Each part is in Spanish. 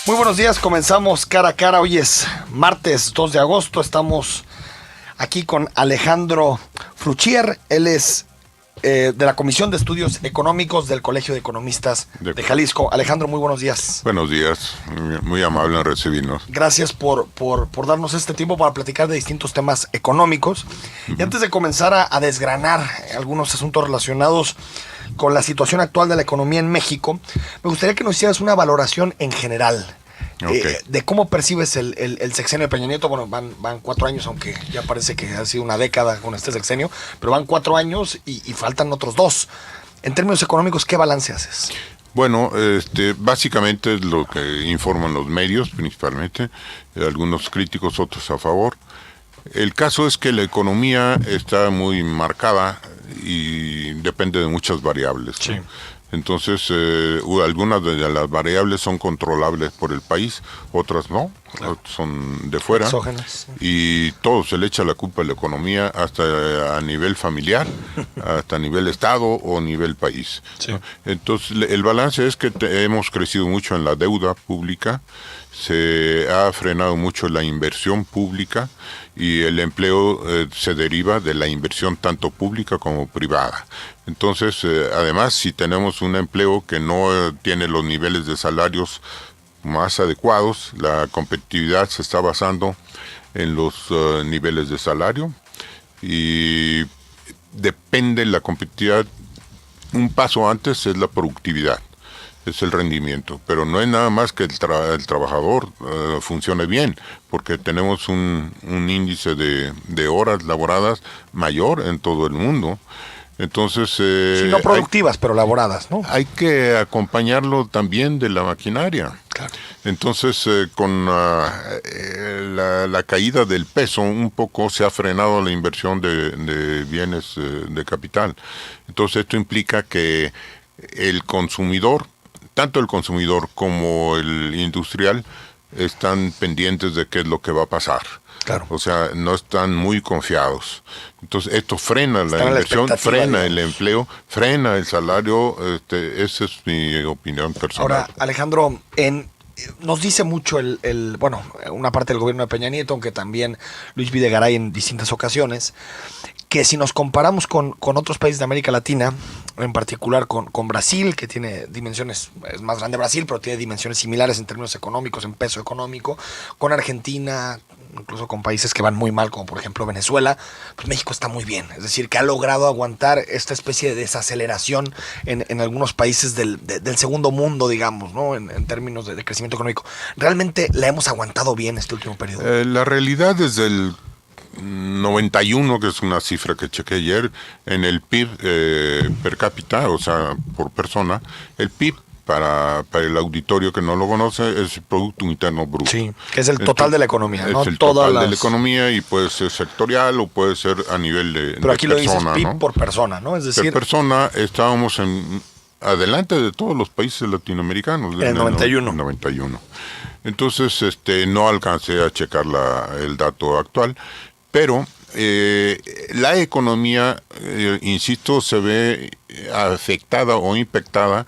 Muy buenos días, comenzamos cara a cara. Hoy es martes 2 de agosto. Estamos aquí con Alejandro Fruchier. Él es de la Comisión de Estudios Económicos del Colegio de Economistas de Jalisco. Alejandro, muy buenos días. Buenos días, muy amable en recibirnos. Gracias por darnos este tiempo para platicar de distintos temas económicos. Y antes de comenzar a desgranar algunos asuntos relacionados con la situación actual de la economía en México, me gustaría que nos hicieras una valoración en general de cómo percibes el sexenio de Peña Nieto. Bueno, van 4 años, aunque ya parece que ha sido una década con este sexenio, pero van 4 años y faltan otros 2. En términos económicos, ¿qué balance haces? Bueno, básicamente es lo que informan los medios, principalmente, algunos críticos, otros a favor. El caso es que la economía está muy marcada y depende de muchas variables, ¿no? Sí. Entonces, algunas de las variables son controlables por el país, otras no, claro, son de fuera. Exógenas. Y todo se le echa la culpa a la economía, hasta a nivel familiar, hasta a nivel Estado o nivel país. Sí. Entonces, el balance es que hemos crecido mucho en la deuda pública, se ha frenado mucho la inversión pública y el empleo se deriva de la inversión tanto pública como privada. Entonces, además, si tenemos un empleo que no tiene los niveles de salarios más adecuados, la competitividad se está basando en los niveles de salario y depende la competitividad. Un paso antes es la productividad. Es el rendimiento, pero no es nada más que el trabajador funcione bien, porque tenemos un índice de horas laboradas mayor en todo el mundo. Entonces, sí, no productivas, pero laboradas, ¿no? Hay que acompañarlo también de la maquinaria. Claro. Entonces, con la caída del peso, un poco se ha frenado la inversión de bienes de capital. Entonces, esto implica que el consumidor, tanto el consumidor como el industrial, están pendientes de qué es lo que va a pasar. Claro. O sea, no están muy confiados. Entonces, esto frena la inversión, frena el empleo, frena el salario. Esa es mi opinión personal. Ahora, Alejandro, nos dice mucho una parte del gobierno de Peña Nieto, aunque también Luis Videgaray en distintas ocasiones, que si nos comparamos con otros países de América Latina, en particular con Brasil, que tiene dimensiones, es más grande Brasil, pero tiene dimensiones similares en términos económicos, en peso económico, con Argentina, incluso con países que van muy mal, como por ejemplo Venezuela, pues México está muy bien. Es decir, que ha logrado aguantar esta especie de desaceleración en algunos países del segundo mundo, digamos, ¿no? En términos de crecimiento económico. ¿Realmente la hemos aguantado bien este último periodo? La realidad desde el 91, que es una cifra que chequé ayer, en el PIB per cápita, o sea, por persona, el PIB para el auditorio que no lo conoce es el Producto Interno Bruto. Sí, que es el total de la economía, ¿no? Es el total de la economía y puede ser sectorial o puede ser a nivel de Pero aquí de lo persona, dices PIB, ¿no? Por persona, ¿no? Es decir, per persona estábamos adelante de todos los países latinoamericanos. En el 91. 91. Entonces, no alcancé a checar el dato actual, pero la economía, insisto, se ve afectada o impactada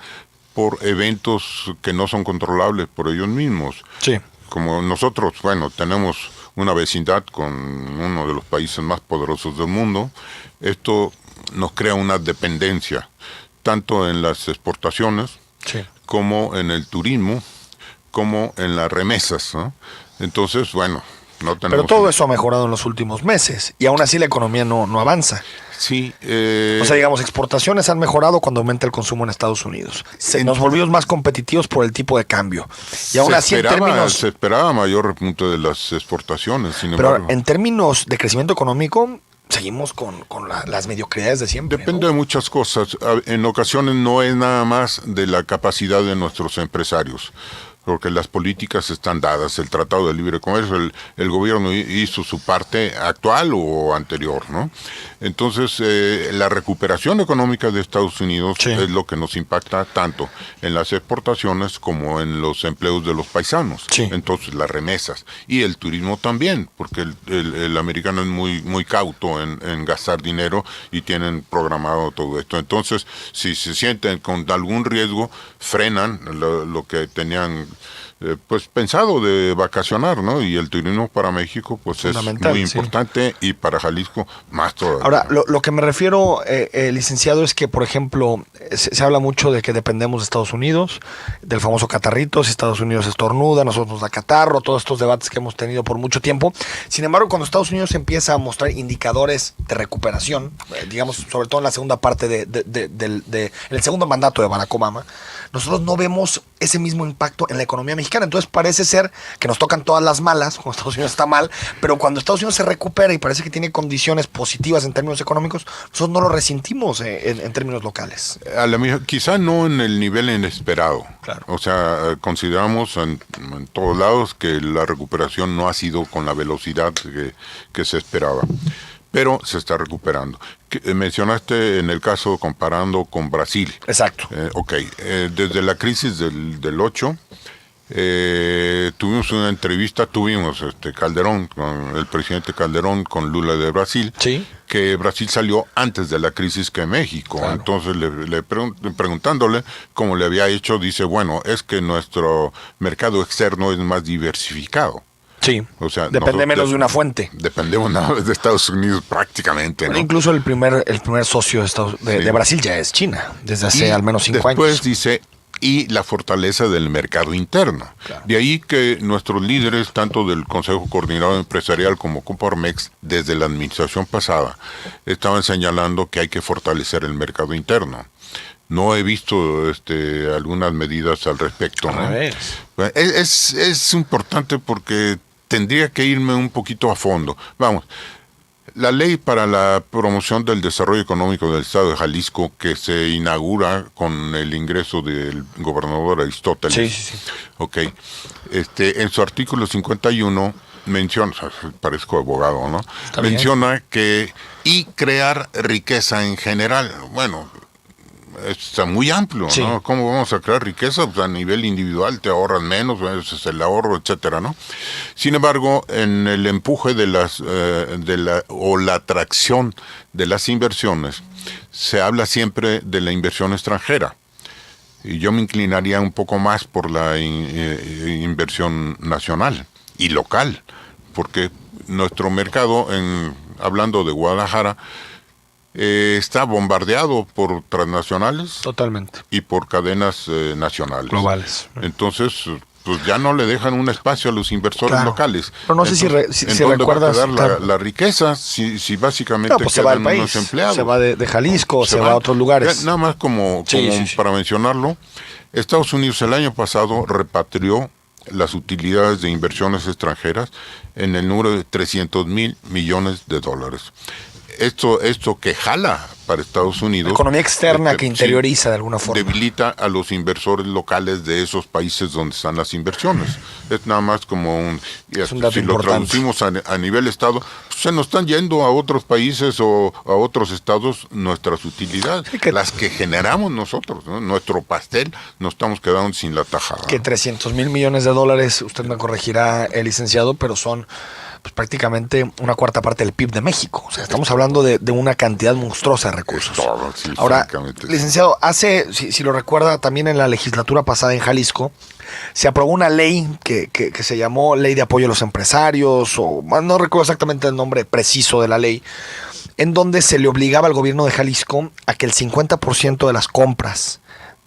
por eventos que no son controlables por ellos mismos. Sí. Como nosotros, tenemos una vecindad con uno de los países más poderosos del mundo. Esto nos crea una dependencia, tanto en las exportaciones, sí, como en el turismo, como en las remesas, ¿no? Entonces, no tenemos... Pero todo eso ha mejorado en los últimos meses y aún así la economía no avanza. Sí. O sea, digamos, exportaciones han mejorado cuando aumenta el consumo en Estados Unidos. Nos volvimos más competitivos por el tipo de cambio. Y aún así, se esperaba mayor repunte de las exportaciones, sin embargo. Pero en términos de crecimiento económico, seguimos con las mediocridades de siempre. Depende, ¿no?, de muchas cosas. En ocasiones no es nada más de la capacidad de nuestros empresarios, porque las políticas están dadas, el Tratado de Libre Comercio, el gobierno hizo su parte actual o anterior, ¿no? Entonces, la recuperación económica de Estados Unidos, sí, es lo que nos impacta tanto en las exportaciones como en los empleos de los paisanos. Sí. Entonces, las remesas y el turismo también, porque el americano es muy cauto en gastar dinero y tienen programado todo esto. Entonces, si se sienten con algún riesgo, frenan lo que tenían pues pensado de vacacionar, ¿no? Y el turismo para México pues es muy importante, y para Jalisco más todavía. Ahora, lo que me refiero, licenciado, es que, por ejemplo, se habla mucho de que dependemos de Estados Unidos, del famoso catarrito, si Estados Unidos estornuda, nosotros nos da catarro, todos estos debates que hemos tenido por mucho tiempo. Sin embargo, cuando Estados Unidos empieza a mostrar indicadores de recuperación, digamos, sobre todo en la segunda parte en el segundo mandato de Barack Obama, nosotros no vemos ese mismo impacto en la economía mexicana. Entonces parece ser que nos tocan todas las malas cuando Estados Unidos está mal, pero cuando Estados Unidos se recupera y parece que tiene condiciones positivas en términos económicos, nosotros no lo resentimos en términos locales. Quizá no en el nivel inesperado. Claro. O sea, consideramos en todos lados que la recuperación no ha sido con la velocidad que se esperaba, pero se está recuperando. Mencionaste en el caso comparando con Brasil. Exacto. Desde la crisis del 8, tuvimos una entrevista, Calderón, con el presidente Calderón con Lula de Brasil, sí, que Brasil salió antes de la crisis que México. Claro. Entonces, preguntándole cómo le había hecho, dice, bueno, es que nuestro mercado externo es más diversificado. Sí, o sea, depende menos de una fuente. Dependemos nada de Estados Unidos prácticamente, ¿no? Incluso el primer socio de Brasil ya es China, desde hace al menos 5 años. Después dice, y la fortaleza del mercado interno. Claro. De ahí que nuestros líderes, tanto del Consejo Coordinador Empresarial como Coparmex, desde la administración pasada, estaban señalando que hay que fortalecer el mercado interno. No he visto algunas medidas al respecto, ¿no? Es importante porque tendría que irme un poquito a fondo. Vamos, la ley para la promoción del desarrollo económico del Estado de Jalisco, que se inaugura con el ingreso del gobernador Aristóteles. Sí. En su artículo 51 menciona, parezco abogado, ¿no? Menciona que y crear riqueza en general. Bueno, está muy amplio, sí, ¿no? ¿Cómo vamos a crear riqueza? Pues a nivel individual te ahorras menos, ese es el ahorro, etcétera, ¿no? Sin embargo, en el empuje de la atracción de las inversiones, se habla siempre de la inversión extranjera. Y yo me inclinaría un poco más por la inversión nacional y local, porque nuestro mercado, hablando de Guadalajara, está bombardeado por transnacionales. Totalmente. Y por cadenas nacionales. Globales. Entonces, pues ya no le dejan un espacio a los inversores locales. Pero no sé si recuerdas. ¿Dónde va a quedar la riqueza si básicamente pues quedan unos empleados? Se va de Jalisco, se va a otros lugares. Nada más como para mencionarlo, Estados Unidos el año pasado repatrió las utilidades de inversiones extranjeras en el número de $300,000 millones. Esto que jala para Estados Unidos. La economía externa que interioriza de alguna forma. Debilita a los inversores locales de esos países donde están las inversiones. Es nada más como es un dato si importante. Lo traducimos a nivel Estado, pues se nos están yendo a otros países o a otros estados nuestras utilidades, las que generamos nosotros, ¿no? Nuestro pastel, nos estamos quedando sin la tajada. Que $300,000 millones, usted me corregirá, licenciado, pero son pues prácticamente una cuarta parte del PIB de México. O sea, estamos hablando de una cantidad monstruosa de recursos. Sí, ahora, licenciado, si lo recuerda, también en la legislatura pasada en Jalisco, se aprobó una ley que se llamó Ley de Apoyo a los Empresarios, o no recuerdo exactamente el nombre preciso de la ley, en donde se le obligaba al gobierno de Jalisco a que el 50% de las compras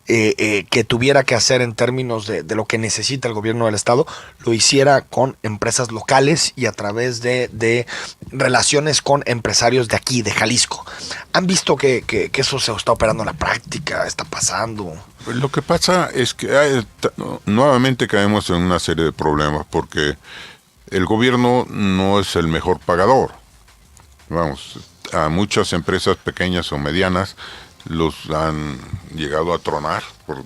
que tuviera que hacer en términos de lo que necesita el gobierno del estado, lo hiciera con empresas locales y a través de relaciones con empresarios de aquí, de Jalisco. ¿Han visto que eso se está operando en la práctica? ¿Está pasando? Lo que pasa es que nuevamente caemos en una serie de problemas porque el gobierno no es el mejor pagador. Vamos, a muchas empresas pequeñas o medianas los han llegado a tronar por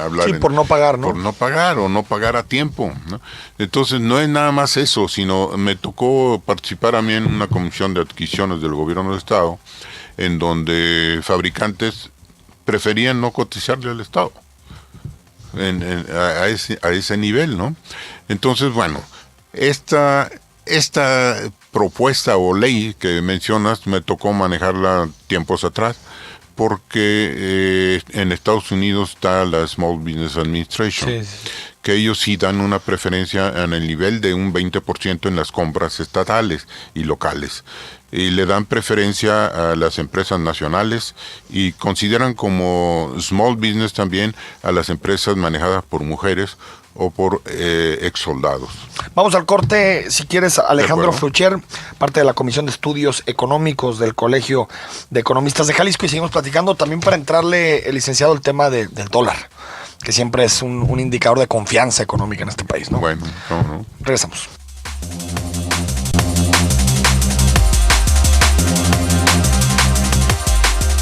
hablar por no pagar, ¿no? Por no pagar o no pagar a tiempo, ¿no? Entonces no es nada más eso, sino me tocó participar a mí en una comisión de adquisiciones del gobierno del estado, en donde fabricantes preferían no cotizarle al estado a ese nivel, ¿no? Entonces, bueno, esta propuesta o ley que mencionas me tocó manejarla tiempos atrás, porque en Estados Unidos está la Small Business Administration, que ellos sí dan una preferencia en el nivel de un 20% en las compras estatales y locales. Y le dan preferencia a las empresas nacionales y consideran como small business también a las empresas manejadas por mujeres o por ex soldados. Vamos al corte, si quieres, Alejandro Fruchier, parte de la Comisión de Estudios Económicos del Colegio de Economistas de Jalisco, y seguimos platicando también para entrarle, licenciado, el tema del dólar, que siempre es un indicador de confianza económica en este país, ¿no? Bueno, no. Regresamos.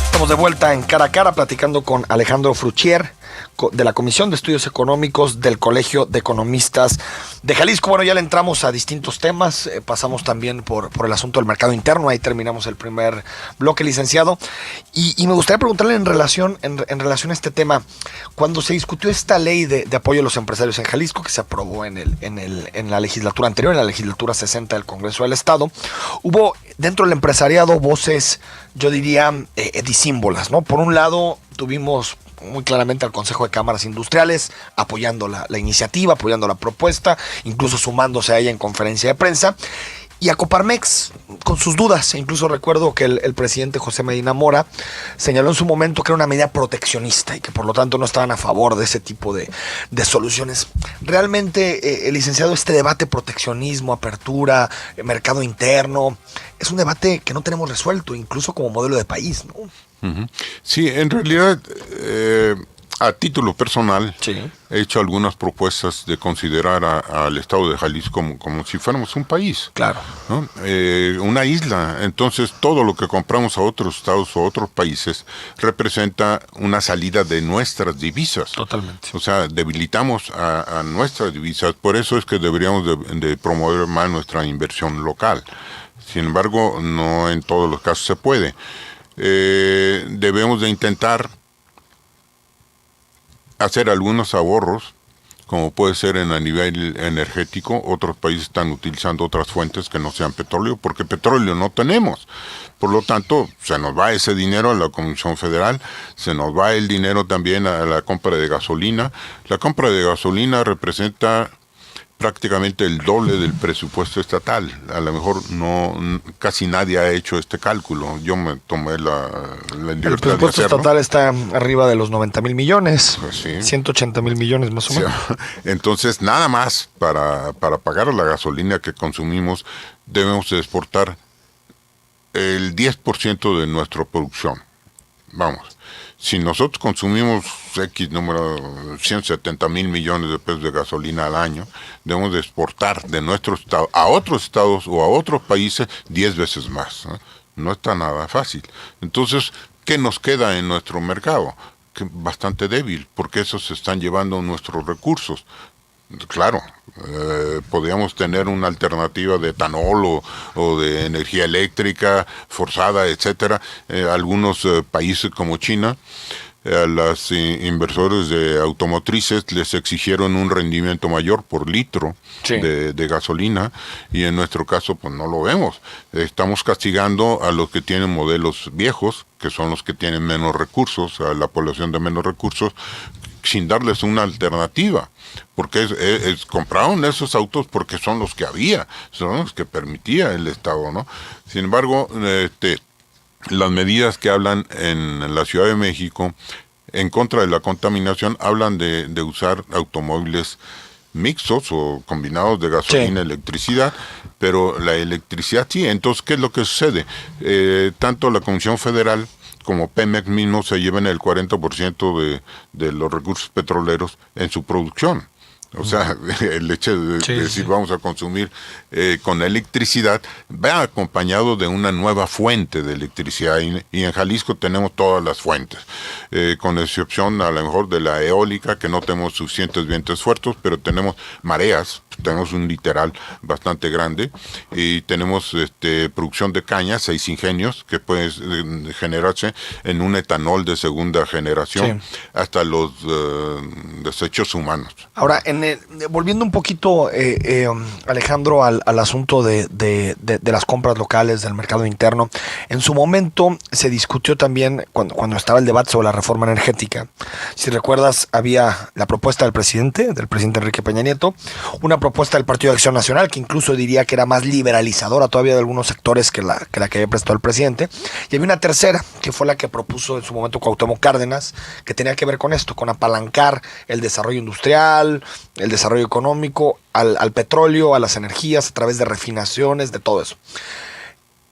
Estamos de vuelta en Cara a Cara platicando con Alejandro Fruchier de la Comisión de Estudios Económicos del Colegio de Economistas de Jalisco. Bueno, ya le entramos a distintos temas, pasamos también por el asunto del mercado interno, ahí terminamos el primer bloque, licenciado, y me gustaría preguntarle en relación a este tema, cuando se discutió esta ley de apoyo a los empresarios en Jalisco, que se aprobó en la legislatura anterior, en la legislatura 60 del Congreso del Estado, hubo dentro del empresariado voces, yo diría, disímbolas, ¿no? Por un lado, tuvimos muy claramente al Consejo de Cámaras Industriales apoyando la iniciativa, apoyando la propuesta, incluso sumándose a ella en conferencia de prensa, y a Coparmex con sus dudas. Incluso recuerdo que el presidente José Medina Mora señaló en su momento que era una medida proteccionista y que por lo tanto no estaban a favor de ese tipo de soluciones. Realmente, licenciado, este debate proteccionismo, apertura, mercado interno, es un debate que no tenemos resuelto, incluso como modelo de país, ¿no? Sí, en realidad, a título personal, sí, he hecho algunas propuestas de considerar al Estado de Jalisco como si fuéramos un país. Claro. ¿No? Una isla. Entonces, todo lo que compramos a otros estados o otros países representa una salida de nuestras divisas. Totalmente. O sea, debilitamos a nuestras divisas. Por eso es que deberíamos de promover más nuestra inversión local. Sin embargo, no en todos los casos se puede. Debemos de intentar hacer algunos ahorros, como puede ser a nivel energético. Otros países están utilizando otras fuentes que no sean petróleo, porque petróleo no tenemos. Por lo tanto, se nos va ese dinero a la Comisión Federal, se nos va el dinero también a la compra de gasolina. La compra de gasolina representa prácticamente el doble del presupuesto estatal. A lo mejor casi nadie ha hecho este cálculo. Yo me tomé la libertad. El presupuesto estatal está arriba de los 90,000 millones, pues sí. 180,000 millones más o menos. Entonces, nada más para pagar la gasolina que consumimos, debemos de exportar el 10% de nuestra producción. Vamos. Si nosotros consumimos X número, 170,000 millones de pesos de gasolina al año, debemos de exportar de nuestro estado a otros estados o a otros países 10 veces más. No está nada fácil. Entonces, ¿qué nos queda en nuestro mercado? Que bastante débil, porque esos se están llevando nuestros recursos. Claro, podríamos tener una alternativa de etanol o de energía eléctrica forzada, etcétera. Algunos países como China, a los inversores de automotrices les exigieron un rendimiento mayor por litro de gasolina, y en nuestro caso pues no lo vemos. Estamos castigando a los que tienen modelos viejos, que son los que tienen menos recursos, a la población de menos recursos, sin darles una alternativa, porque compraron esos autos porque son los que había, son los que permitía el Estado, ¿no? Sin embargo, las medidas que hablan en la Ciudad de México en contra de la contaminación hablan de usar automóviles mixtos o combinados de gasolina y electricidad, pero la electricidad sí. Entonces, ¿qué es lo que sucede? Tanto la Comisión Federal como Pemex mismo se llevan el 40% de los recursos petroleros en su producción. O sea, el hecho de decir vamos a consumir con electricidad va acompañado de una nueva fuente de electricidad, y en Jalisco tenemos todas las fuentes, con excepción a lo mejor de la eólica, que no tenemos suficientes vientos fuertes, pero tenemos mareas, tenemos un literal bastante grande, y tenemos producción de caña, 6 ingenios que pueden generarse en un etanol de segunda generación, hasta los desechos humanos. Ahora, en volviendo un poquito, Alejandro, al asunto de las compras locales, del mercado interno, en su momento se discutió también, cuando estaba el debate sobre la reforma energética, si recuerdas, había la propuesta del presidente Enrique Peña Nieto, una propuesta del Partido de Acción Nacional, que incluso diría que era más liberalizadora todavía de algunos sectores que la que había prestado el presidente, y había una tercera, que fue la que propuso en su momento Cuauhtémoc Cárdenas, que tenía que ver con esto, con apalancar el desarrollo industrial, el desarrollo económico, al petróleo, a las energías, a través de refinaciones, de todo eso.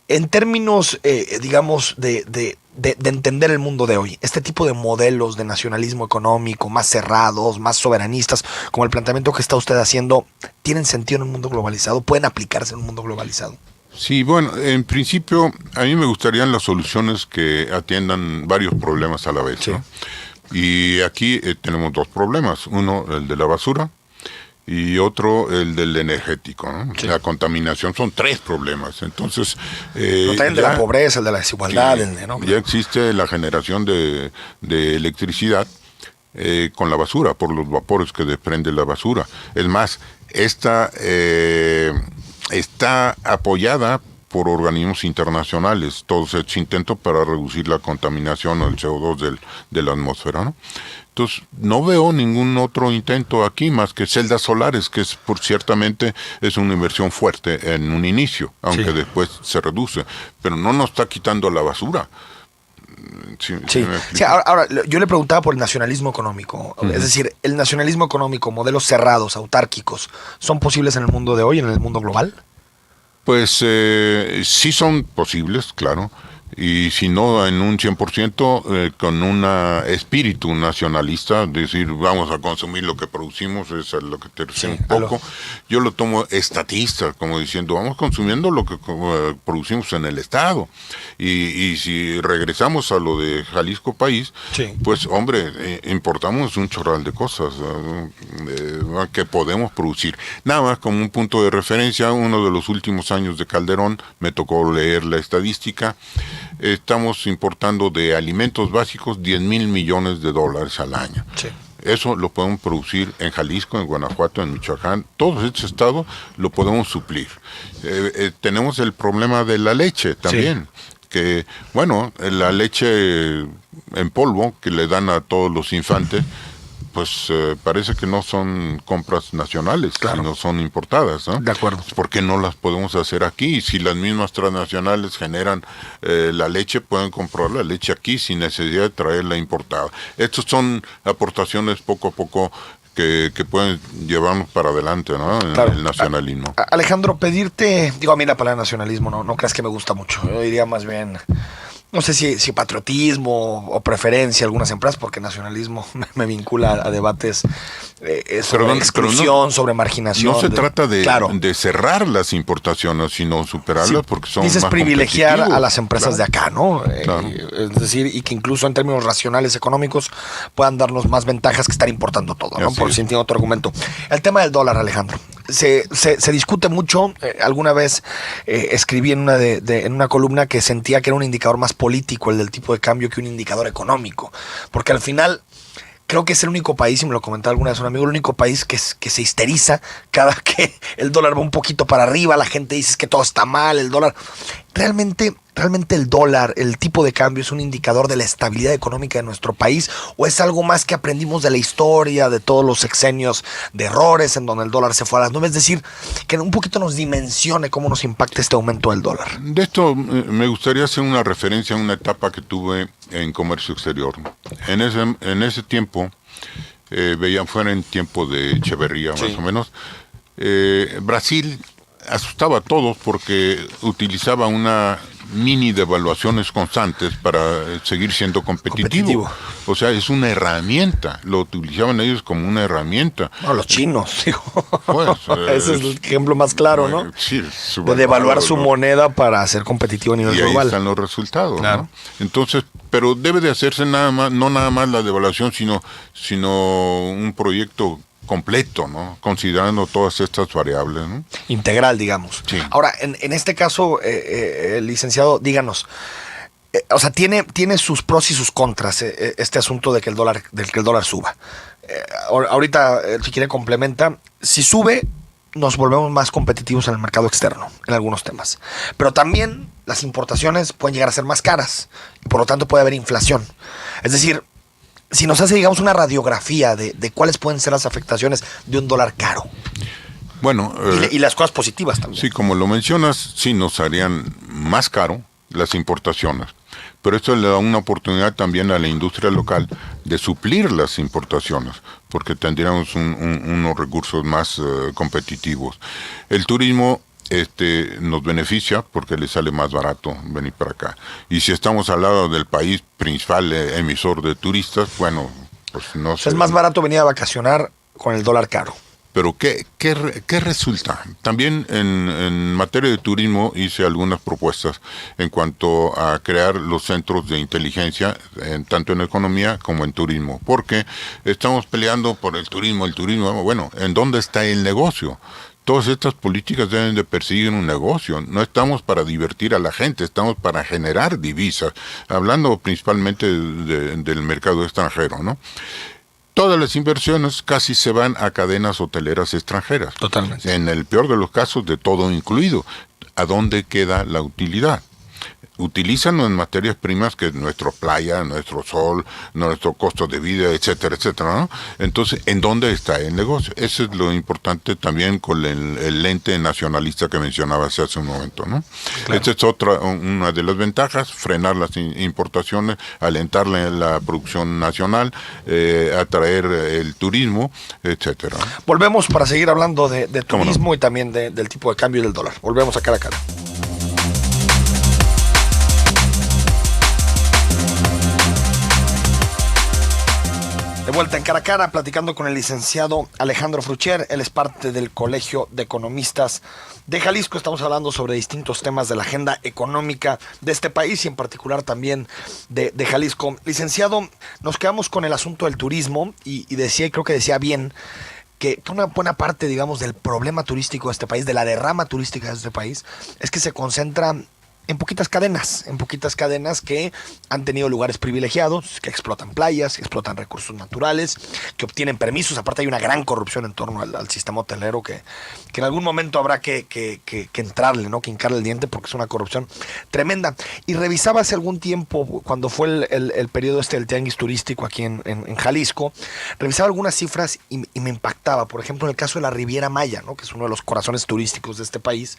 En términos, digamos, de entender el mundo de hoy, este tipo de modelos de nacionalismo económico más cerrados, más soberanistas, como el planteamiento que está usted haciendo, ¿tienen sentido en un mundo globalizado? ¿Pueden aplicarse en un mundo globalizado? Sí, bueno, en principio a mí me gustarían las soluciones que atiendan varios problemas a la vez, sí, ¿no? Y aquí tenemos dos problemas, uno el de la basura y otro el del energético, ¿no? Sí. La contaminación, son tres problemas. Entonces, el de la pobreza, el de la desigualdad, sí, ¿no? Ya existe la generación de electricidad con la basura, por los vapores que desprende la basura. Es más, esta está apoyada por organismos internacionales, todos estos intentos para reducir la contaminación o el CO2 de la atmósfera, ¿no? Entonces, no veo ningún otro intento aquí más que celdas solares, que ciertamente es una inversión fuerte en un inicio, aunque sí, después se reduce, pero no nos está quitando la basura. Sí. Ahora, yo le preguntaba por el nacionalismo económico, es decir, el nacionalismo económico, modelos cerrados, autárquicos, ¿son posibles en el mundo de hoy, en el mundo global? Pues sí son posibles, claro, y si no en un 100%, con un espíritu nacionalista, decir vamos a consumir lo que producimos, es lo que te decía un poco. Yo lo tomo estatista, como diciendo vamos consumiendo lo que producimos en el Estado, y si regresamos a lo de Jalisco País, sí, pues hombre, importamos un chorral de cosas que podemos producir. Nada más como un punto de referencia, uno de los últimos años de Calderón, me tocó leer la estadística. Estamos importando de alimentos básicos $10,000 millones al año. Sí. Eso lo podemos producir en Jalisco, en Guanajuato, en Michoacán, todos estos estados lo podemos suplir. Tenemos el problema de la leche también, sí, que bueno, la leche en polvo que le dan a todos los infantes, pues parece que no son compras nacionales, claro, sino son importadas, ¿no? De acuerdo. ¿Por qué no las podemos hacer aquí? Si las mismas transnacionales generan la leche, pueden comprar la leche aquí sin necesidad de traerla importada. Estas son aportaciones poco a poco que pueden llevarnos para adelante, ¿no? Claro. El nacionalismo. Alejandro, pedirte, digo, a mí la palabra nacionalismo no creas que me gusta mucho, yo diría más bien, no sé si patriotismo o preferencia a algunas empresas, porque nacionalismo me vincula a debates sobre exclusión, sobre marginación. No se trata de cerrar las importaciones, sino superarlas, sí, porque son dices más privilegiar a las empresas, claro, de acá, ¿no? Claro. Es decir, y que incluso en términos racionales económicos puedan darnos más ventajas que estar importando todo, ¿no? Por si entiendo otro argumento. El tema del dólar, Alejandro. Se discute mucho. Alguna vez escribí en una columna que sentía que era un indicador más político el del tipo de cambio que un indicador económico, porque al final creo que es el único país, y me lo comentaba alguna vez un amigo, el único país que se histeriza cada que el dólar va un poquito para arriba, la gente dice que todo está mal, el dólar. Realmente el dólar, el tipo de cambio, es un indicador de la estabilidad económica de nuestro país, o es algo más que aprendimos de la historia, de todos los sexenios de errores en donde el dólar se fue a las nubes. Es decir, que un poquito nos dimensione cómo nos impacta este aumento del dólar. De esto me gustaría hacer una referencia a una etapa que tuve en comercio exterior. En ese tiempo, veían fuera en tiempo de Echeverría, sí, más o menos, Brasil asustaba a todos porque utilizaba una mini devaluaciones constantes para seguir siendo competitivo. O sea, es una herramienta, lo utilizaban ellos como una herramienta. No, los chinos, digo. Pues, ese es el ejemplo más claro, ¿no? Sí, de devaluar su moneda para ser competitivo a nivel global. Y ahí están los resultados, claro, ¿no? Entonces, pero debe de hacerse no nada más la devaluación, sino un proyecto completo, ¿no? Considerando todas estas variables, ¿no? Integral, digamos. Sí. Ahora, en este caso, licenciado, díganos, o sea, tiene sus pros y sus contras este asunto del que el dólar suba. ahorita, si quiere complementa, si sube, nos volvemos más competitivos en el mercado externo, en algunos temas. Pero también las importaciones pueden llegar a ser más caras y por lo tanto puede haber inflación. Es decir, si nos hace, digamos, una radiografía de cuáles pueden ser las afectaciones de un dólar caro. Bueno, Y las cosas positivas también. sí, como lo mencionas, sí nos harían más caro las importaciones, pero esto le da una oportunidad también a la industria local de suplir las importaciones, porque tendríamos unos recursos más competitivos. El turismo nos beneficia porque le sale más barato venir para acá. Y si estamos al lado del país principal emisor de turistas, bueno, pues no sé. Es más barato venir a vacacionar con el dólar caro. Pero ¿qué resulta? También en materia de turismo hice algunas propuestas en cuanto a crear los centros de inteligencia, tanto en economía como en turismo, porque estamos peleando por el turismo. Bueno, ¿en dónde está el negocio? Todas estas políticas deben de perseguir un negocio. No estamos para divertir a la gente, estamos para generar divisas, hablando principalmente del mercado extranjero, ¿no? Todas las inversiones casi se van a cadenas hoteleras extranjeras. Totalmente. En el peor de los casos, de todo incluido. ¿A dónde queda la utilidad? Utilizan en materias primas que es nuestra playa, nuestro sol, nuestro costo de vida, etcétera, etcétera, ¿no? Entonces, ¿en dónde está el negocio? Eso es lo importante también con el lente nacionalista que mencionabas hace un momento, ¿no? Claro. Esta es una de las ventajas, frenar las importaciones, alentar la producción nacional, atraer el turismo, etcétera. Volvemos para seguir hablando de turismo, no, y también del tipo de cambio del dólar. Volvemos a cara a cara. De vuelta en cara a cara, platicando con el licenciado Alejandro Fruchier. Él es parte del Colegio de Economistas de Jalisco. Estamos hablando sobre distintos temas de la agenda económica de este país y en particular también de Jalisco. Licenciado, nos quedamos con el asunto del turismo y decía, y creo que decía bien, que una buena parte, digamos, del problema turístico de este país, de la derrama turística de este país, es que se concentra en poquitas cadenas que han tenido lugares privilegiados, que explotan playas, que explotan recursos naturales, que obtienen permisos. Aparte hay una gran corrupción en torno al sistema hotelero que en algún momento habrá que entrarle, ¿no? Que hincarle el diente porque es una corrupción tremenda. Y revisaba hace algún tiempo, cuando fue el periodo del tianguis turístico aquí en Jalisco, revisaba algunas cifras y me impactaba. Por ejemplo, en el caso de la Riviera Maya, ¿no? Que es uno de los corazones turísticos de este país,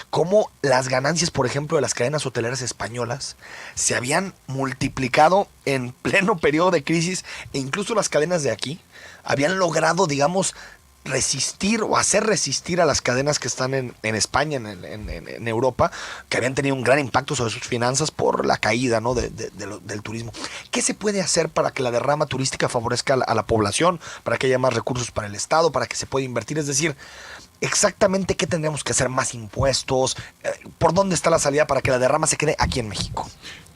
cómo las ganancias, por ejemplo, de las cadenas hoteleras españolas se habían multiplicado en pleno periodo de crisis, e incluso las cadenas de aquí habían logrado, digamos, resistir o hacer resistir a las cadenas que están en España, en Europa, que habían tenido un gran impacto sobre sus finanzas por la caída, ¿no? del turismo. ¿Qué se puede hacer para que la derrama turística favorezca a la población, para que haya más recursos para el Estado, para que se pueda invertir? Es decir, exactamente qué tendríamos que hacer, más impuestos, por dónde está la salida para que la derrama se quede aquí en México.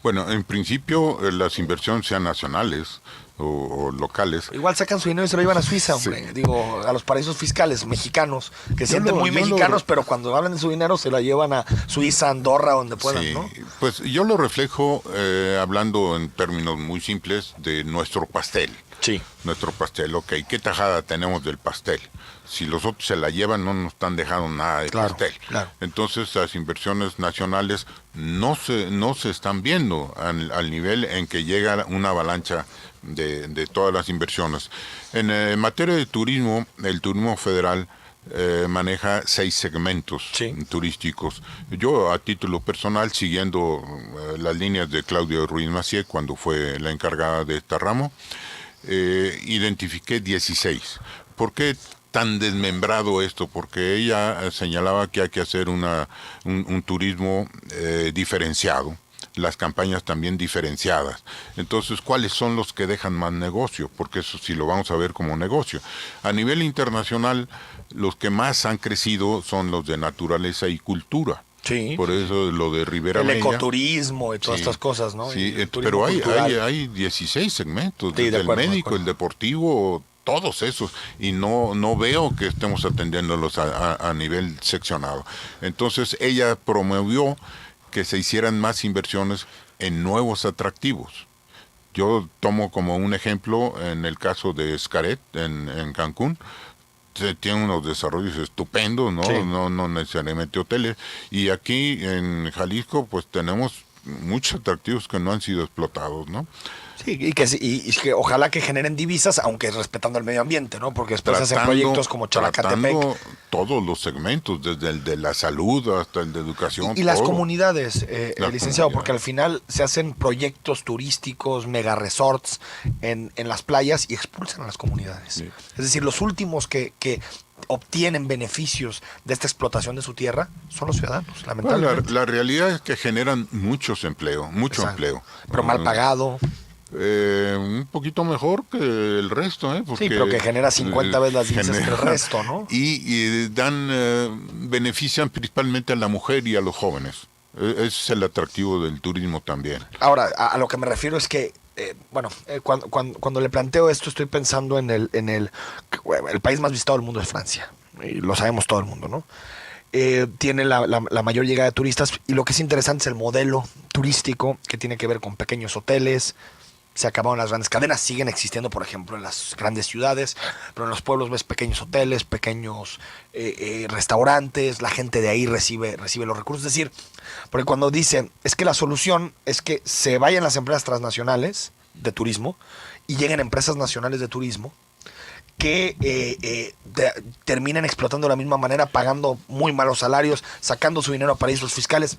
Bueno, en principio las inversiones sean nacionales o locales. Igual sacan su dinero y se lo llevan a Suiza, hombre. Sí. Digo, a los paraísos fiscales mexicanos, que sienten muy mexicanos, pero cuando hablan de su dinero se la llevan a Suiza, Andorra, donde puedan, sí, ¿no? Pues yo lo reflejo hablando en términos muy simples de nuestro pastel. Sí. Nuestro pastel, ok, ¿qué tajada tenemos del pastel? Si los otros se la llevan, no nos están dejando nada de pastel. Claro. Entonces las inversiones nacionales no se están viendo al nivel en que llega una avalancha de todas las inversiones. En materia de turismo, el turismo federal maneja 6 segmentos, sí, turísticos. Yo, a título personal, siguiendo las líneas de Claudia Ruiz Massieu, cuando fue la encargada de este ramo, identifiqué 16. ¿Por qué tan desmembrado esto? Porque ella señalaba que hay que hacer un turismo diferenciado, las campañas también diferenciadas. Entonces, ¿cuáles son los que dejan más negocio? Porque eso sí lo vamos a ver como negocio. A nivel internacional, los que más han crecido son los de naturaleza y cultura. Sí. Por eso lo de Riviera Maya. El ecoturismo y todas estas cosas, ¿no? Sí, pero hay 16 segmentos, sí, desde el médico, el deportivo, todos esos, y no veo que estemos atendiéndolos a nivel seccionado. Entonces ella promovió que se hicieran más inversiones en nuevos atractivos. Yo tomo como un ejemplo en el caso de Xcaret en Cancún. Tiene unos desarrollos estupendos, ¿no? Sí. No necesariamente hoteles. Y aquí en Jalisco, pues tenemos muchos atractivos que no han sido explotados, ¿no? Sí, y que ojalá que generen divisas, aunque respetando el medio ambiente, ¿no? Porque después hacen proyectos como Chalacatepec. Tratando todos los segmentos, desde el de la salud hasta el de educación. Y las todo. comunidades, Las licenciado, comunidades. porque al final se hacen proyectos turísticos, mega resorts en las playas y expulsan a las comunidades. Sí. Es decir, los últimos que obtienen beneficios de esta explotación de su tierra son los ciudadanos, Bueno, lamentablemente. la realidad es que generan mucho empleo. Exacto. Empleo. Pero mal pagado. Un poquito mejor que el resto, Sí, pero que genera 50 veces las divisas que el resto, ¿no? Y benefician principalmente a la mujer y a los jóvenes. Ese es el atractivo del turismo también. Ahora, a lo que me refiero es que, cuando le planteo esto, estoy pensando en el país más visitado del mundo es Francia. Y lo sabemos todo el mundo, ¿no? Tiene la mayor llegada de turistas y lo que es interesante es el modelo turístico que tiene que ver con pequeños hoteles. Se acabaron las grandes cadenas, siguen existiendo, por ejemplo, en las grandes ciudades, pero en los pueblos ves pequeños hoteles, pequeños restaurantes, la gente de ahí recibe los recursos. Es decir, porque cuando dicen, es que la solución es que se vayan las empresas transnacionales de turismo y lleguen empresas nacionales de turismo que terminan explotando de la misma manera, pagando muy malos salarios, sacando su dinero a paraísos fiscales.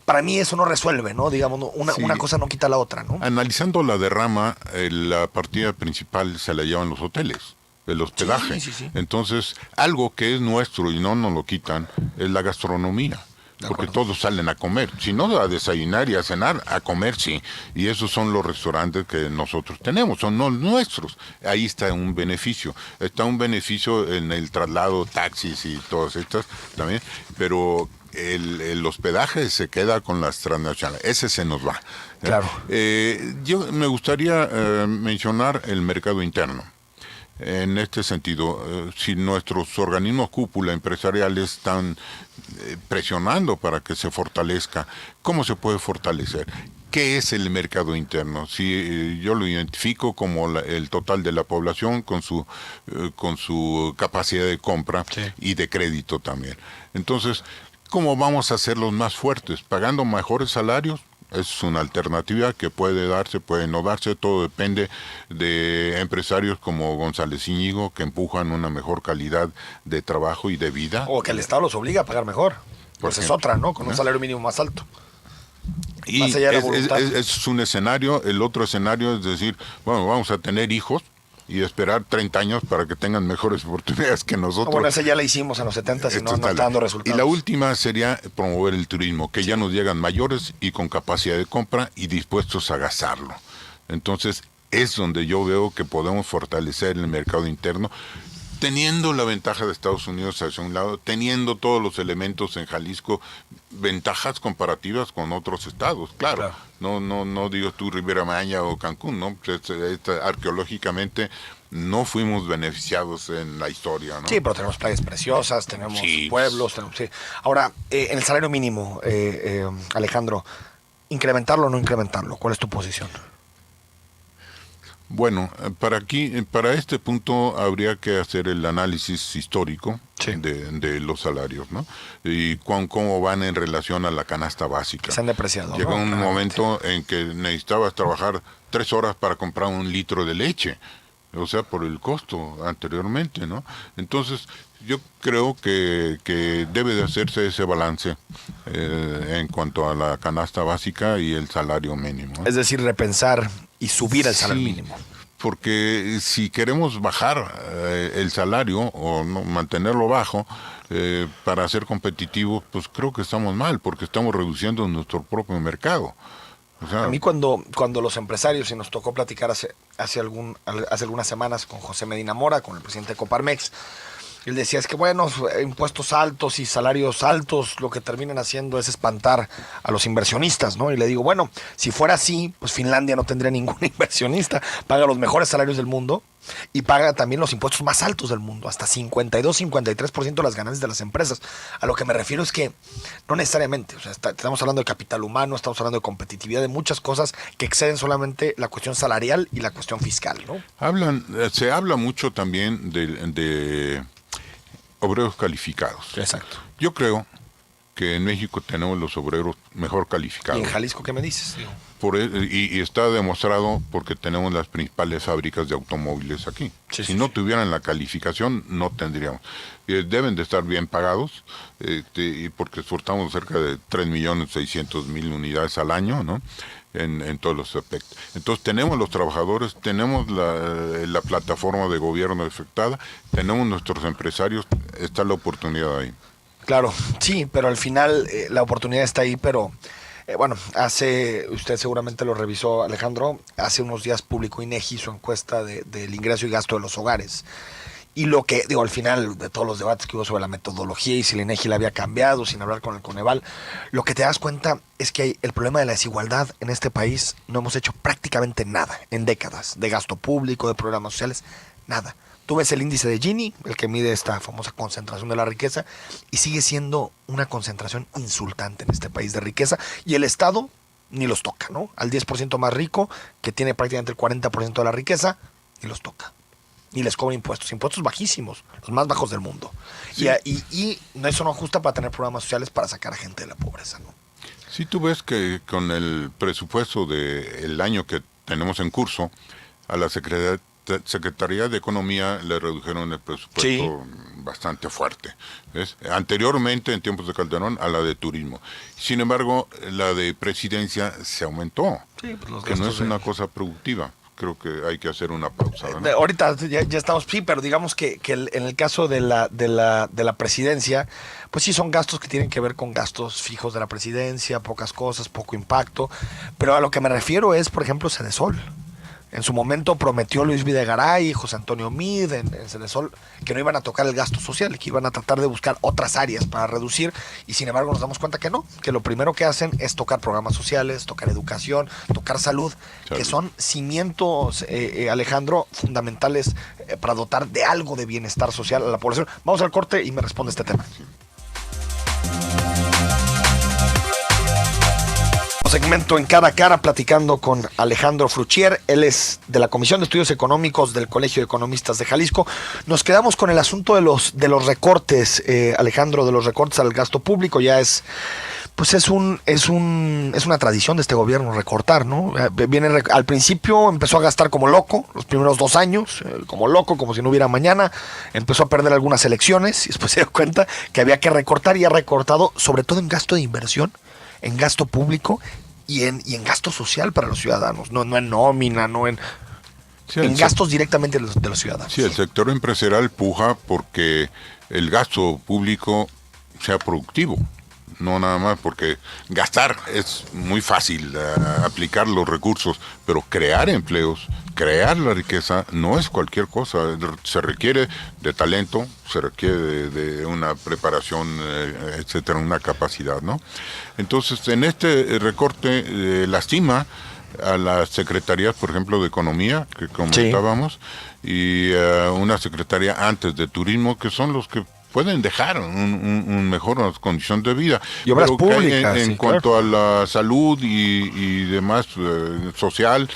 Para mí eso no resuelve, ¿no? Digamos, Sí. una cosa no quita la otra, ¿no? Analizando la derrama, la partida principal se la llevan los hoteles, el hospedaje. Sí. Entonces, algo que es nuestro y no nos lo quitan es la gastronomía. De Porque acuerdo. todos salen a comer, si no a desayunar y a cenar, a comer sí. Y esos son los restaurantes que nosotros tenemos, son los nuestros. Ahí está un beneficio. Está un beneficio en el traslado, taxis y todas estas también, pero el hospedaje se queda con las transnacionales. Ese se nos va. Claro. Yo me gustaría mencionar el mercado interno. En este sentido, si nuestros organismos cúpula empresariales están presionando para que se fortalezca, ¿cómo se puede fortalecer? ¿Qué es el mercado interno? Si yo lo identifico como el total de la población con su capacidad de compra Sí. y de crédito también. Entonces, ¿cómo vamos a hacerlos más fuertes? ¿Pagando mejores salarios? Es una alternativa que puede darse, puede no darse, todo depende de empresarios como González Íñigo que empujan una mejor calidad de trabajo y de vida. O que el Estado los obliga a pagar mejor. Pues es ejemplo. otra, ¿no? Con un salario mínimo más alto. Y más allá de la voluntad. es un escenario. El otro escenario es decir, bueno, vamos a tener hijos y esperar 30 años para que tengan mejores oportunidades que nosotros. Bueno, esa ya la hicimos en los 70 y no está dando resultados. Y la última sería promover el turismo, que ya nos llegan mayores y con capacidad de compra y dispuestos a gastarlo. Entonces, es donde yo veo que podemos fortalecer el mercado interno, teniendo la ventaja de Estados Unidos hacia un lado, teniendo todos los elementos en Jalisco, ventajas comparativas con otros estados, claro. No digo tú Riviera Maya o Cancún, ¿no? Arqueológicamente no fuimos beneficiados en la historia, ¿no? Sí, pero tenemos playas preciosas, tenemos Sí. pueblos, sí. Ahora, en el salario mínimo, Alejandro, ¿incrementarlo o no incrementarlo? ¿Cuál es tu posición? Bueno, para este punto habría que hacer el análisis histórico Sí. de los salarios, ¿no? Y cómo van en relación a la canasta básica. Se han depreciado, Llegó ¿no? un Claramente. momento en que necesitabas trabajar 3 horas para comprar un litro de leche, o sea, por el costo anteriormente, ¿no? Entonces, yo creo que debe de hacerse ese balance en cuanto a la canasta básica y el salario mínimo, ¿no? Es decir, repensar y subir el salario Sí, mínimo. porque si queremos bajar el salario o no mantenerlo bajo para ser competitivos, pues creo que estamos mal, porque estamos reduciendo nuestro propio mercado. O sea, A mí cuando los empresarios, y nos tocó platicar hace algunas semanas con José Medina Mora, con el presidente de Coparmex, él decía, es que bueno, impuestos altos y salarios altos lo que terminan haciendo es espantar a los inversionistas, ¿no? Y le digo, bueno, si fuera así, pues Finlandia no tendría ningún inversionista, paga los mejores salarios del mundo y paga también los impuestos más altos del mundo, hasta 52-53% de las ganancias de las empresas. A lo que me refiero es que no necesariamente, o sea, estamos hablando de capital humano, estamos hablando de competitividad, de muchas cosas que exceden solamente la cuestión salarial y la cuestión fiscal, ¿no? Se habla mucho también de obreros calificados. Exacto. Yo creo que en México tenemos los obreros mejor calificados. ¿Y en Jalisco qué me dices? Y está demostrado porque tenemos las principales fábricas de automóviles aquí. Si no tuvieran la calificación, no tendríamos. Deben de estar bien pagados, y porque exportamos cerca de 3.600.000 unidades al año, ¿no? En todos los aspectos. Entonces tenemos los trabajadores, tenemos la plataforma de gobierno afectada, tenemos nuestros empresarios, está la oportunidad ahí. Claro, sí, pero al final la oportunidad está ahí, pero bueno, usted seguramente lo revisó, Alejandro, hace unos días publicó INEGI su encuesta del ingreso y gasto de los hogares. Y lo que, al final de todos los debates que hubo sobre la metodología y si la INEGI la había cambiado, sin hablar con el Coneval, lo que te das cuenta es que el problema de la desigualdad en este país no hemos hecho prácticamente nada en décadas, de gasto público, de programas sociales, nada. Tú ves el índice de Gini, el que mide esta famosa concentración de la riqueza, y sigue siendo una concentración insultante en este país de riqueza, y el Estado ni los toca, ¿no? Al 10% más rico, que tiene prácticamente el 40% de la riqueza, ni los toca. Ni les cobra impuestos bajísimos, los más bajos del mundo. Sí. Y eso no ajusta para tener programas sociales para sacar a gente de la pobreza, ¿no? Si tú ves que con el presupuesto del año que tenemos en curso, a la Secretaría de Economía le redujeron el presupuesto bastante fuerte. ¿Ves? Anteriormente, en tiempos de Calderón, a la de turismo. Sin embargo, la de presidencia se aumentó, que no es una cosa productiva. Creo que hay que hacer una pausa, ¿no? Ahorita ya estamos, sí, pero digamos que en el caso de la presidencia, pues sí son gastos que tienen que ver con gastos fijos de la presidencia, pocas cosas, poco impacto, pero a lo que me refiero es, por ejemplo, Cedesol. En su momento prometió Luis Videgaray y José Antonio Meade en Cedesol que no iban a tocar el gasto social, que iban a tratar de buscar otras áreas para reducir, y sin embargo nos damos cuenta que no, que lo primero que hacen es tocar programas sociales, tocar educación, tocar salud, que son cimientos, Alejandro, fundamentales para dotar de algo de bienestar social a la población. Vamos al corte y me responde este tema. Segmento en Cara a Cara, platicando con Alejandro Fruchier. Él es de la Comisión de Estudios Económicos del Colegio de Economistas de Jalisco. Nos quedamos con el asunto de los recortes, Alejandro, de los recortes al gasto público. Ya es una tradición de este gobierno recortar, ¿no? Al principio empezó a gastar como loco, los primeros 2 años, como loco, como si no hubiera mañana. Empezó a perder algunas elecciones y después se dio cuenta que había que recortar, y ha recortado sobre todo en gasto de inversión, en gasto público y en gasto social para los ciudadanos, no en nómina, no en gastos directamente de los ciudadanos. Sí, el sector empresarial puja porque el gasto público sea productivo, no nada más porque gastar es muy fácil, aplicar los recursos, pero crear empleos, crear la riqueza no es cualquier cosa, se requiere de talento, se requiere de una preparación, etcétera, una capacidad, ¿no? Entonces, en este recorte lastima a las secretarías, por ejemplo, de Economía, que comentábamos, y una secretaría antes de Turismo, que son los que pueden dejar un mejor condición de vida. Y obras públicas. En cuanto a la salud y demás social,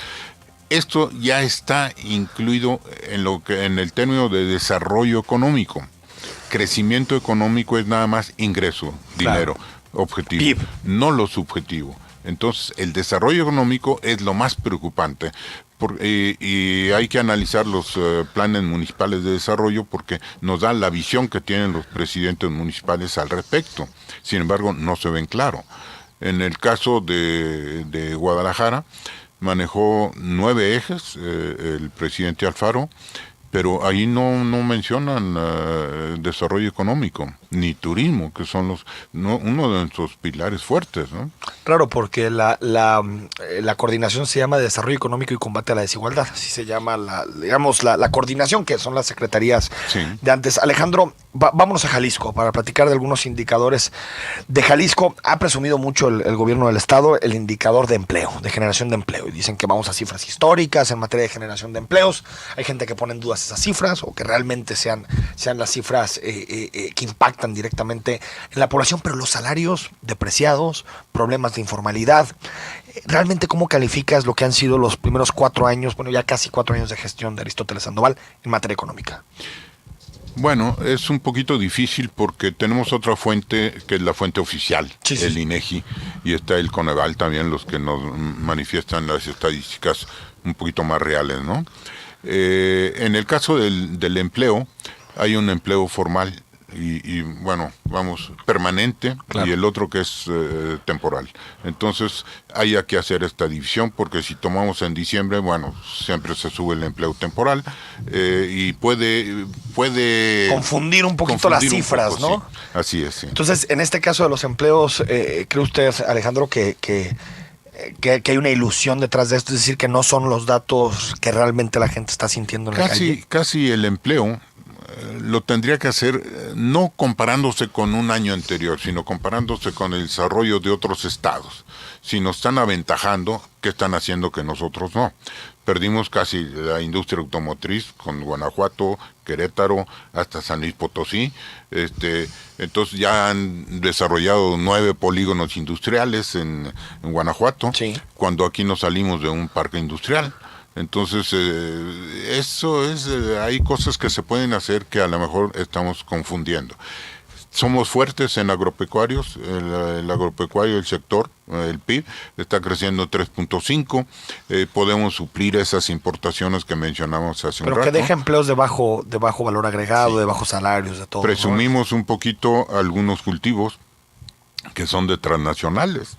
esto ya está incluido en el término de desarrollo económico. Crecimiento económico es nada más ingreso, dinero, objetivo, PIB, no lo subjetivo. Entonces, el desarrollo económico es lo más preocupante. Y hay que analizar los planes municipales de desarrollo porque nos da la visión que tienen los presidentes municipales al respecto. Sin embargo, no se ven claro. En el caso de Guadalajara, manejó 9 ejes el presidente Alfaro, pero ahí no mencionan desarrollo económico ni turismo, que son uno de nuestros pilares fuertes, ¿no? Claro, porque la coordinación se llama Desarrollo Económico y Combate a la Desigualdad, así se llama la coordinación, que son las secretarías de antes. Alejandro, vámonos a Jalisco para platicar de algunos indicadores de Jalisco. Ha presumido mucho el gobierno del estado el indicador de empleo, de generación de empleo. Y dicen que vamos a cifras históricas en materia de generación de empleos. Hay gente que pone en dudas esas cifras o que realmente sean las cifras que impactan directamente en la población. Pero los salarios depreciados, problemas de informalidad. ¿Realmente cómo calificas lo que han sido los primeros 4 años, bueno, ya casi 4 años de gestión de Aristóteles Sandoval en materia económica? Bueno, es un poquito difícil porque tenemos otra fuente que es la fuente oficial, sí. el INEGI, y está el Coneval también, los que nos manifiestan las estadísticas un poquito más reales, ¿no? En el caso del empleo, hay un empleo formal y bueno, vamos, permanente, claro, y el otro que es temporal. Entonces hay que hacer esta división porque si tomamos en diciembre, bueno, siempre se sube el empleo temporal y puede confundir un poquito las cifras, poco, ¿no? Sí, así es, sí. Entonces, en este caso de los empleos, ¿cree usted, Alejandro, que hay una ilusión detrás de esto? Es decir, que no son los datos que realmente la gente está sintiendo en la calle. Casi el empleo lo tendría que hacer no comparándose con un año anterior, sino comparándose con el desarrollo de otros estados. Si nos están aventajando, ¿qué están haciendo que nosotros no? Perdimos casi la industria automotriz con Guanajuato, Querétaro, hasta San Luis Potosí. Entonces ya han desarrollado 9 polígonos industriales en Guanajuato, sí, cuando aquí nos salimos de un parque industrial. Entonces, eso es, hay cosas que se pueden hacer que a lo mejor estamos confundiendo. Somos fuertes en agropecuarios, el agropecuario, el sector, el PIB, está creciendo 3.5, podemos suplir esas importaciones que mencionamos hace un rato. Pero que deja empleos de bajo valor agregado, sí, de bajos salarios, de todo. Presumimos, ¿no?, un poquito algunos cultivos que son de transnacionales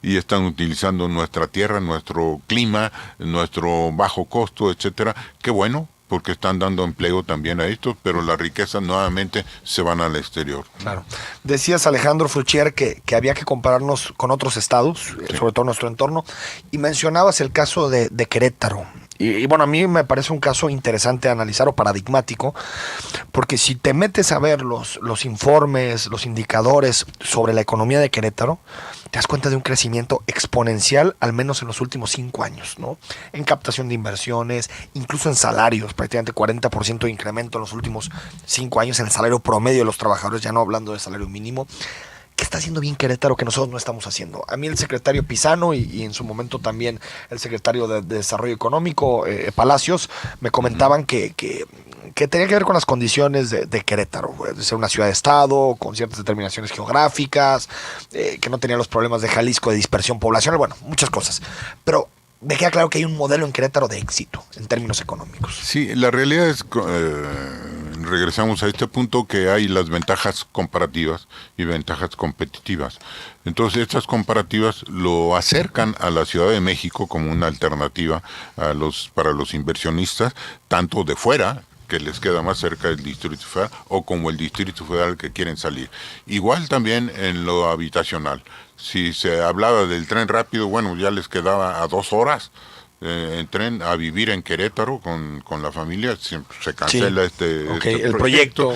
y están utilizando nuestra tierra, nuestro clima, nuestro bajo costo, etcétera. Qué bueno, porque están dando empleo también a estos, pero las riquezas nuevamente se van al exterior. Claro. Decías, Alejandro Fruchier, que había que compararnos con otros estados, sí, sobre todo nuestro entorno, y mencionabas el caso de Querétaro. Y bueno, a mí me parece un caso interesante de analizar o paradigmático, porque si te metes a ver los informes, los indicadores sobre la economía de Querétaro, te das cuenta de un crecimiento exponencial, al menos en los últimos 5 años, ¿no? En captación de inversiones, incluso en salarios, prácticamente 40% de incremento en los últimos 5 años en el salario promedio de los trabajadores, ya no hablando de salario mínimo. ¿Qué está haciendo bien Querétaro que nosotros no estamos haciendo? A mí el secretario Pisano y en su momento también el secretario de Desarrollo Económico, Palacios, me comentaban que tenía que ver con las condiciones de Querétaro, de ser una ciudad-estado, con ciertas determinaciones geográficas, que no tenía los problemas de Jalisco de dispersión poblacional, bueno, muchas cosas. Pero me queda claro que hay un modelo en Querétaro de éxito en términos económicos. Sí, la realidad es, regresamos a este punto, que hay las ventajas comparativas y ventajas competitivas. Entonces estas comparativas lo acercan a la Ciudad de México como una alternativa para los inversionistas, tanto de fuera, que les queda más cerca del Distrito Federal, o como el Distrito Federal que quieren salir. Igual también en lo habitacional. Si se hablaba del tren rápido, bueno, ya les quedaba a 2 horas en tren a vivir en Querétaro con la familia. Se cancela, sí, el proyecto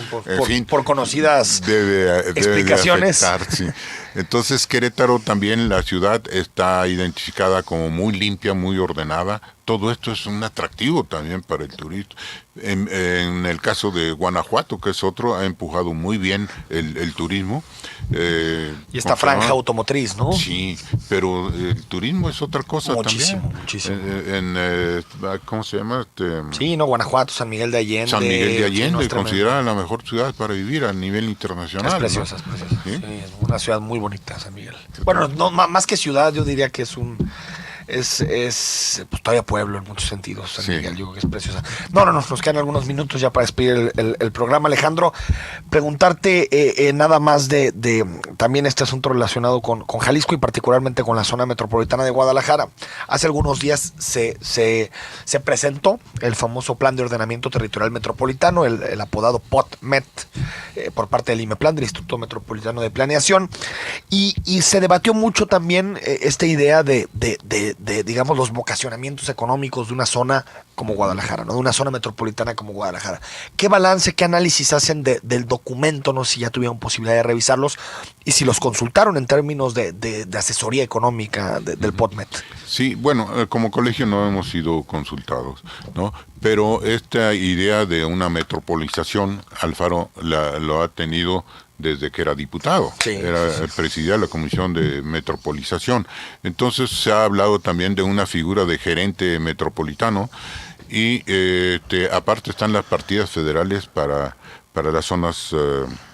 por conocidas explicaciones. Sí. Entonces Querétaro también, la ciudad, está identificada como muy limpia, muy ordenada. Todo esto es un atractivo también para el turista. En el caso de Guanajuato, que es otro, ha empujado muy bien el turismo. Y esta franja automotriz, ¿no? Sí, pero el turismo es otra cosa muchísimo, también. Muchísimo. ¿Cómo se llama? Sí, no, Guanajuato, San Miguel de Allende. San Miguel de Allende, considerada la mejor ciudad para vivir a nivel internacional. Es preciosa, ¿no? Es preciosa. ¿Sí? Sí, es una ciudad muy bonita, San Miguel. Bueno, no, más que ciudad, yo diría que es pues todavía pueblo en muchos sentidos, San Miguel, yo creo que es preciosa. No, nos quedan algunos minutos ya para despedir el programa. Alejandro, preguntarte nada más de también este asunto relacionado con Jalisco y particularmente con la zona metropolitana de Guadalajara. Hace algunos días se presentó el famoso Plan de Ordenamiento Territorial Metropolitano, el apodado POTMET, por parte del IMEPLAN, del Instituto Metropolitano de Planeación, y se debatió mucho también esta idea de digamos, los vocacionamientos económicos de una zona como Guadalajara, ¿no? De una zona metropolitana como Guadalajara. ¿Qué balance, qué análisis hacen del documento? No sé si ya tuvieron posibilidad de revisarlos y si los consultaron en términos de asesoría económica del POTMET. Sí, bueno, como colegio no hemos sido consultados, ¿no? Pero esta idea de una metropolización, Alfaro lo ha tenido desde que era diputado, sí, presidía la Comisión de Metropolización. Entonces se ha hablado también de una figura de gerente metropolitano y aparte están las partidas federales para las zonas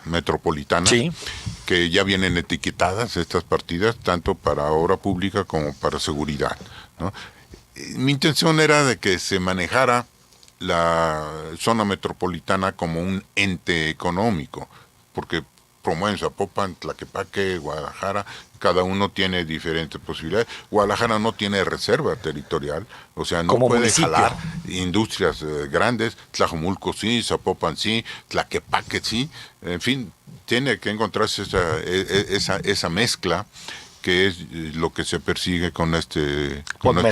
metropolitanas, sí, que ya vienen etiquetadas estas partidas, tanto para obra pública como para seguridad, ¿no? Mi intención era de que se manejara la zona metropolitana como un ente económico, porque promueven Zapopan, Tlaquepaque, Guadalajara, cada uno tiene diferentes posibilidades. Guadalajara no tiene reserva territorial, o sea, no como puede municipio jalar industrias grandes. Tlajomulco sí, Zapopan sí, Tlaquepaque sí, en fin, tiene que encontrarse esa mezcla, que es lo que se persigue con esta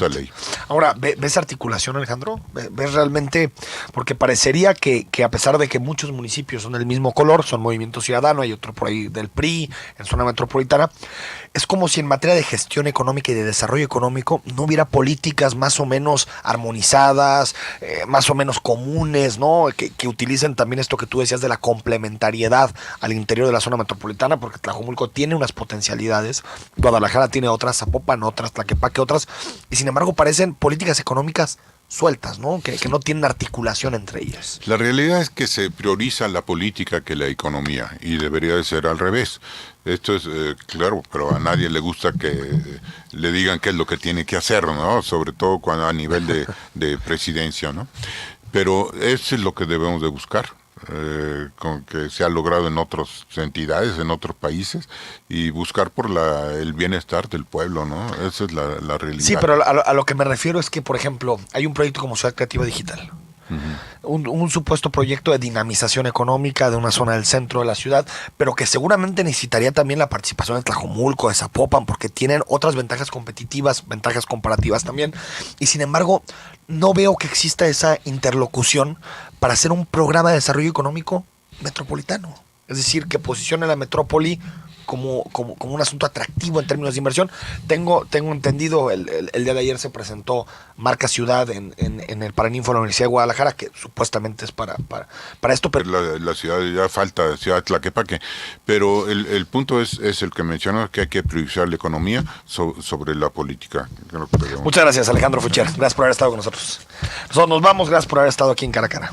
ley. Ahora, ¿ves articulación, Alejandro? ¿Ves realmente? Porque parecería que a pesar de que muchos municipios son del mismo color, son Movimiento Ciudadano, hay otro por ahí del PRI, en zona metropolitana, es como si en materia de gestión económica y de desarrollo económico no hubiera políticas más o menos armonizadas, más o menos comunes, ¿no? Que utilicen también esto que tú decías de la complementariedad al interior de la zona metropolitana, porque Tlajomulco tiene unas potencialidades, Guadalajara tiene otras, Zapopan otras, Tlaquepaque otras, y sin embargo parecen políticas económicas sueltas, ¿no? Que no tienen articulación entre ellas. La realidad es que se prioriza la política que la economía, y debería de ser al revés. Esto es claro, pero a nadie le gusta que le digan qué es lo que tiene que hacer, ¿no? Sobre todo cuando a nivel de presidencia, ¿no? Pero eso es lo que debemos de buscar. Con que se ha logrado en otras entidades, en otros países, y buscar por el bienestar del pueblo, ¿no? Esa es la realidad. Sí, pero a lo que me refiero es que, por ejemplo, hay un proyecto como Ciudad Creativa Digital. Un supuesto proyecto de dinamización económica de una zona del centro de la ciudad, pero que seguramente necesitaría también la participación de Tlajomulco, de Zapopan, porque tienen otras ventajas competitivas, ventajas comparativas también, y sin embargo no veo que exista esa interlocución para hacer un programa de desarrollo económico metropolitano, es decir, que posicione a la metrópoli como un asunto atractivo en términos de inversión. Tengo entendido, el día de ayer se presentó Marca Ciudad en el Paraninfo de la Universidad de Guadalajara, que supuestamente es para esto. Pero la ciudad, ya falta Ciudad de Tlaquepaque, pero el punto es el que mencionas, que hay que priorizar la economía sobre la política. Muchas gracias, Alejandro Fucher. Gracias por haber estado con nosotros. Nosotros nos vamos, gracias por haber estado aquí en Cara a Cara.